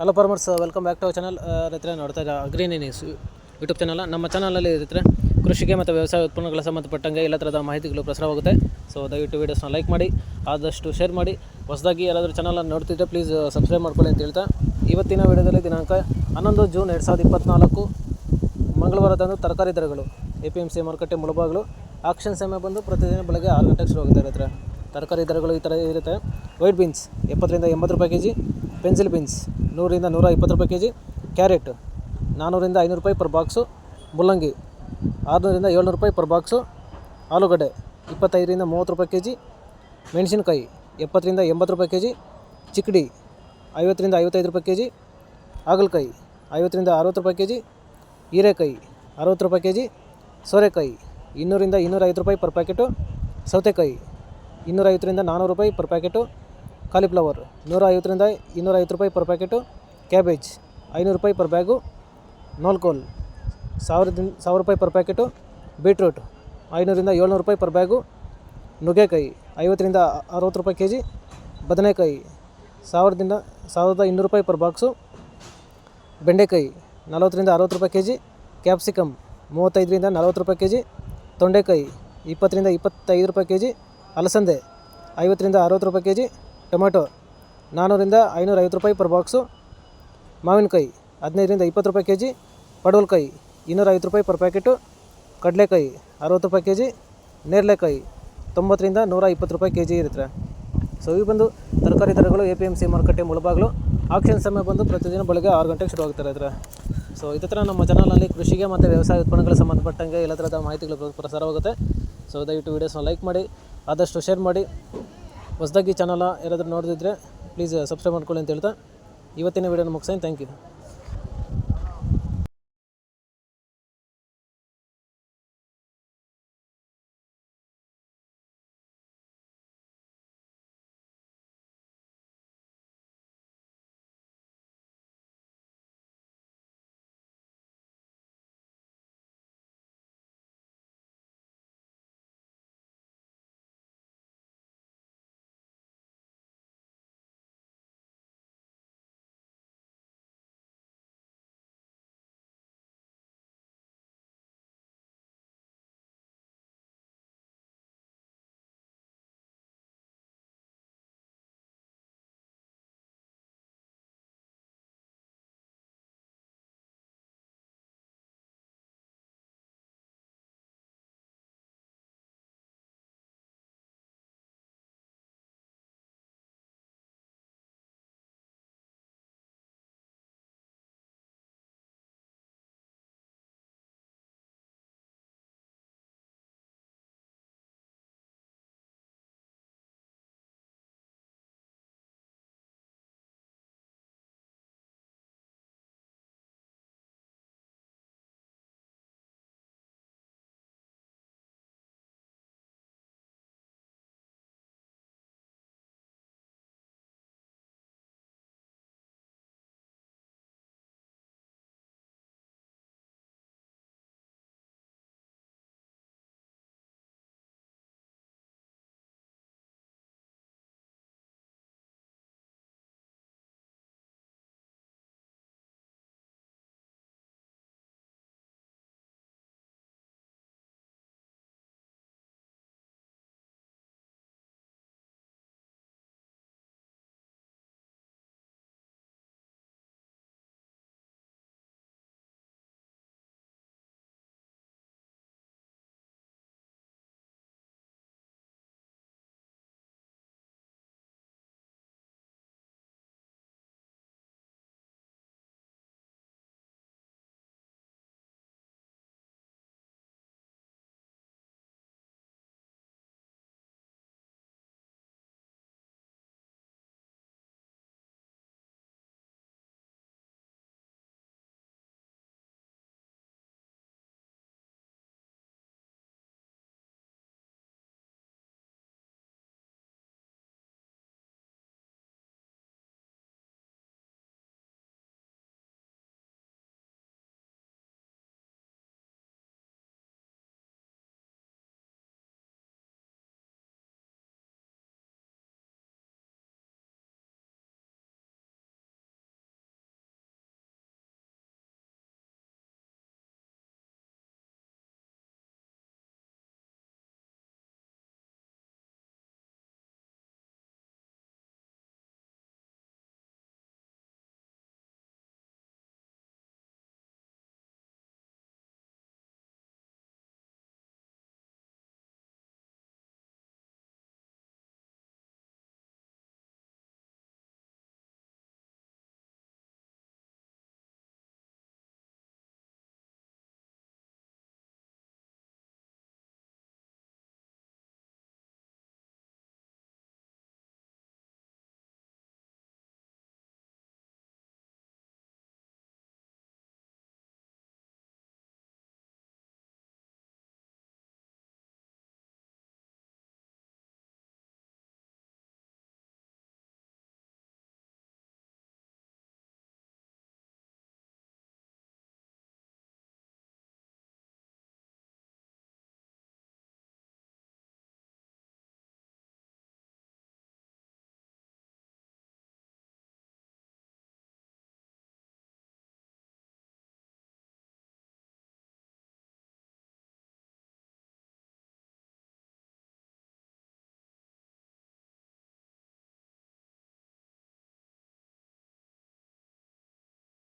Hello farmers, welcome back to our channel. ರೈತರೆ ನೋಡ್ತಾ ಇದ್ದ ಅಗ್ರಿನಿ ನ್ಯೂಸ್ ಯೂಟ್ಯೂಬ್ ಚಾನಲ್. ನಮ್ಮ ಚಾನಲಲ್ಲಿ ರೈತರೆ ಕೃಷಿಗೆ ಮತ್ತು ವ್ಯವಸಾಯ ಉತ್ಪನ್ನಗಳ ಸಂಬಂಧಪಟ್ಟಂಗೆ ಎಲ್ಲ ಥರದ ಮಾಹಿತಿಗಳು ಪ್ರಸಾರವಾಗುತ್ತೆ. ಸೊ ದಯವಿಟ್ಟು ವೀಡಿಯೋಸ್ನ ಲೈಕ್ ಮಾಡಿ, ಆದಷ್ಟು ಶೇರ್ ಮಾಡಿ. ಹೊಸದಾಗಿ ಯಾರಾದರೂ ಚಾನಲನ್ನು ನೋಡ್ತಿದ್ದರೆ ಪ್ಲೀಸ್ ಸಬ್ಸ್ಕ್ರೈಬ್ ಮಾಡ್ಕೊಳ್ಳಿ ಅಂತ ಹೇಳ್ತಾ, ಇವತ್ತಿನ ವಿಡಿಯೋದಲ್ಲಿ ದಿನಾಂಕ 11 ಜೂನ್ 2024 ಮಂಗಳವಾರದಂದು ತರಕಾರಿ ದರಗಳು APMC ಮಾರುಕಟ್ಟೆ ಮುಳಬಾಗಿಲು. ಆಕ್ಷನ್ ಸಮಯ ಬಂದು ಪ್ರತಿದಿನ ಬೆಳಗ್ಗೆ 6 ಗಂಟೆಗೆ ಶುರು ಆಗುತ್ತೆ. ರೈತರೆ ತರಕಾರಿ ದರಗಳು ಈ ಥರ ಇರುತ್ತೆ. ವೈಟ್ ಬೀನ್ಸ್ 70 ರಿಂದ 80 ರೂಪಾಯಿ kg, ಪೆನ್ಸಿಲ್ ಬೀನ್ಸ್ 100 ರಿಂದ 120 ರೂಪಾಯಿ kg, ಕ್ಯಾರೆಟ್ 400 ರಿಂದ 500 ರೂಪಾಯಿ ಪರ್ ಬಾಕ್ಸು, ಮುಲ್ಲಂಗಿ 600 ರಿಂದ 700 ರೂಪಾಯಿ ಪರ್ ಬಾಕ್ಸು, ಆಲೂಗಡ್ಡೆ 25 ರಿಂದ 30 ರೂಪಾಯಿ kg, ಮೆಣಸಿನಕಾಯಿ 70 ರಿಂದ 80 ರೂಪಾಯಿ kg, ಚಿಕ್ಕಡಿ 50 ರಿಂದ 55 ರೂಪಾಯಿ kg, ಹಾಗಲಕಾಯಿ 50 ರಿಂದ 60 ರೂಪಾಯಿ kg, ಹೀರೆಕಾಯಿ 60 ರೂಪಾಯಿ kg, ಸೋರೆಕಾಯಿ 200 ರಿಂದ 250 ರೂಪಾಯಿ ಪರ್ ಪ್ಯಾಕೆಟು, ಸೌತೆಕಾಯಿ 250 ರಿಂದ 400 ರೂಪಾಯಿ ಪರ್ ಪ್ಯಾಕೆಟು, ಕಾಲಿಫ್ಲವರ್ 150 ರಿಂದ 250 ರೂಪಾಯಿ ಪರ್ ಪ್ಯಾಕೆಟು, ಕ್ಯಾಬೇಜ್ 500 ರೂಪಾಯಿ ಪರ್ ಬ್ಯಾಗು, ನೋಲ್ಕೋಲ್ 1000 ರೂಪಾಯಿ ಪರ್ ಪ್ಯಾಕೆಟು, ಬೀಟ್ರೂಟ್ 500 ರಿಂದ 700 ರೂಪಾಯಿ ಪರ್ ಬ್ಯಾಗು, ನುಗ್ಗೆಕಾಯಿ 50 ರಿಂದ 60 ರೂಪಾಯಿ kg, ಬದನೆಕಾಯಿ 1000 ರಿಂದ 1200 ರೂಪಾಯಿ ಪರ್ ಬಾಕ್ಸು, ಬೆಂಡೆಕಾಯಿ 40 ರಿಂದ 60 ರೂಪಾಯಿ kg, ಕ್ಯಾಪ್ಸಿಕಮ್ 35 ರಿಂದ 40 ರೂಪಾಯಿ kg, ತೊಂಡೆಕಾಯಿ 20 ರಿಂದ 25 ರೂಪಾಯಿ kg, ಅಲಸಂದೆ 50 ರಿಂದ 60 ರೂಪಾಯಿ kg, ಟೊಮೆಟೊ 400 ರಿಂದ 550 ರೂಪಾಯಿ ಪರ್ ಬಾಕ್ಸು, ಮಾವಿನಕಾಯಿ 15 ರಿಂದ 20 ರೂಪಾಯಿ kg, ಪಡವಲಕಾಯಿ 250 ರೂಪಾಯಿ ಪರ್ ಪ್ಯಾಕೆಟು, ಕಡಲೆಕಾಯಿ 60 ರೂಪಾಯಿ kg, ನೇರಳೆಕಾಯಿ 90 ರಿಂದ 120 ರೂಪಾಯಿ kg ಇರುತ್ತೆ. ಸೊ ಇವು ಬಂದು ತರಕಾರಿ ದರಗಳು APMC ಮಾರುಕಟ್ಟೆ ಮುಳಬಾಗಿಲು. ಆಕ್ಷನ್ ಸಮಯ ಬಂದು ಪ್ರತಿದಿನ ಬೆಳಗ್ಗೆ 6 ಗಂಟೆಗೆ ಶುರು ಆಗ್ತಾರೆ ರೈತರೆ. ಸೊ ಇದೇ ಥರ ನಮ್ಮ ಚಾನಲಲ್ಲಿ ಕೃಷಿಗೆ ಮತ್ತು ವ್ಯವಸಾಯ ಉತ್ಪನ್ನಗಳ ಸಂಬಂಧಪಟ್ಟಂಗೆ ಎಲ್ಲ ಥರದ ಮಾಹಿತಿಗಳು ಪ್ರಸಾರವಾಗುತ್ತೆ. ಸೊ ದಯವಿಟ್ಟು ವೀಡಿಯೋಸ್ನ ಲೈಕ್ ಮಾಡಿ, ಆದಷ್ಟು ಶೇರ್ ಮಾಡಿ. ಹೊಸದಾಗಿ ಚಾನಲ್ ಯಾರಾದರೂ ನೋಡಿದ್ರೆ ಪ್ಲೀಸ್ ಸಬ್ಸ್ಕ್ರೈಬ್ ಮಾಡ್ಕೊಳ್ಳಿ ಅಂತ ಹೇಳ್ತಾ ಇವತ್ತಿನ ವೀಡಿಯೋನ ಮುಗಿಸ್ತೀನಿ. Thank you.